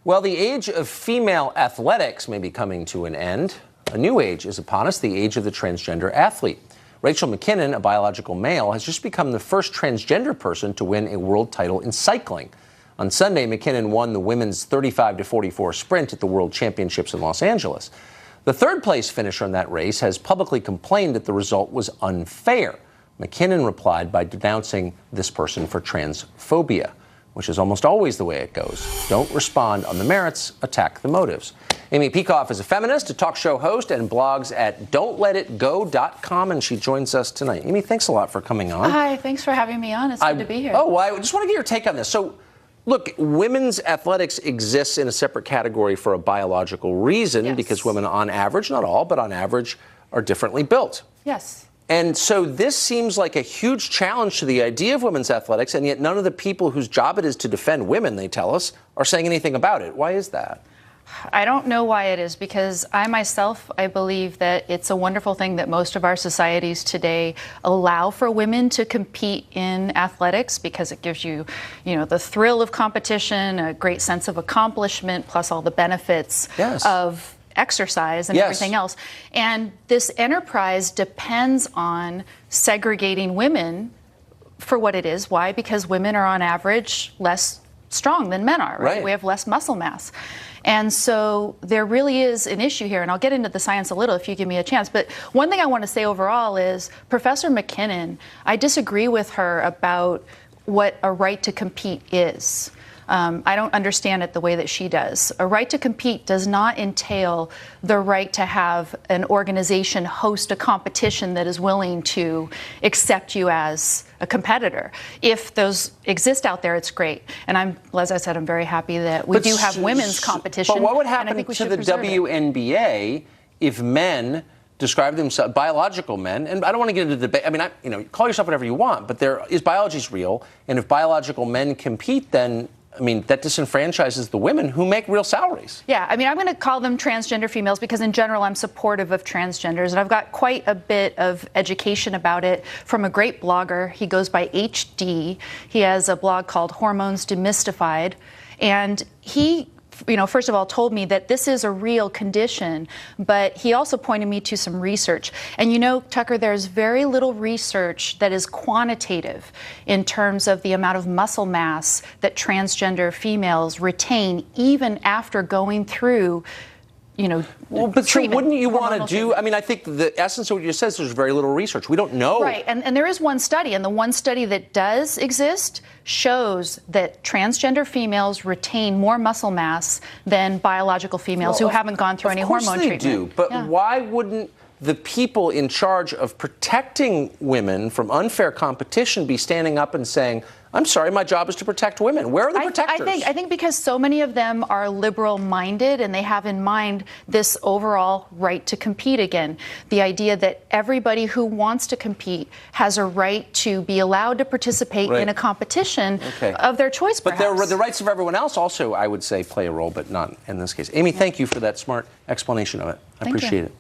Well, the age of female athletics may be coming to an end. A new age is upon us, the age of the transgender athlete. Rachel McKinnon, a biological male, has just become the first transgender person to win a world title in cycling. On Sunday, McKinnon won the women's 35-44 sprint at the World Championships in Los Angeles. The third-place finisher in that race has publicly complained that the result was unfair. McKinnon replied by denouncing this person for transphobia, which is almost always the way it goes. Don't respond on the merits, attack the motives. Amy Peikoff is a feminist, a talk show host, and blogs at don'tletitgo.com, and she joins us tonight. Amy, thanks a lot for coming on. Hi, thanks for having me on. It's good to be here. Oh, well, I just want to get your take on this. So, look, women's athletics exists in a separate category for a biological reason, because women on average, not all, but on average, are differently built. Yes. And so this seems like a huge challenge to the idea of women's athletics, and yet none of the people whose job it is to defend women, they tell us, are saying anything about it. Why is that? I don't know why it is, because I believe that it's a wonderful thing that most of our societies today allow for women to compete in athletics, because it gives you, the thrill of competition, a great sense of accomplishment, plus all the benefits of exercise and everything else. And this enterprise depends on segregating women for what it is. Why? Because women are on average less strong than men are, right? We have less muscle mass. And so there really is an issue here, and I'll get into the science a little if you give me a chance. But one thing I want to say overall is Professor McKinnon, I disagree with her about what a right to compete is. I don't understand it the way that she does. A right to compete does not entail the right to have an organization host a competition that is willing to accept you as a competitor. If those exist out there, it's great. And as I said, I'm very happy that we do have women's competition. But what would happen to the WNBA if men describe themselves, biological men, and I don't want to get into the debate. I mean, call yourself whatever you want, but biology's real, and if biological men compete, then that disenfranchises the women who make real salaries. Yeah, I'm going to call them transgender females because in general I'm supportive of transgenders, and I've got quite a bit of education about it from a great blogger. He goes by HD. He has a blog called Hormones Demystified, and he first of all, told me that this is a real condition, but he also pointed me to some research. And Tucker, there's very little research that is quantitative in terms of the amount of muscle mass that transgender females retain even after going through but so wouldn't you want to do, I think the essence of what you said is there's very little research. We don't know. Right, and there is one study, and the one study that does exist shows that transgender females retain more muscle mass than biological females who haven't gone through any hormone treatment. Of course they do, but why wouldn't the people in charge of protecting women from unfair competition be standing up and saying, I'm sorry, my job is to protect women? Where are the protectors? I think because so many of them are liberal-minded and they have in mind this overall right to compete again. The idea that everybody who wants to compete has a right to be allowed to participate in a competition of their choice, perhaps. But the rights of everyone else also, I would say, play a role, but not in this case. Amy, thank you for that smart explanation of it. I appreciate it.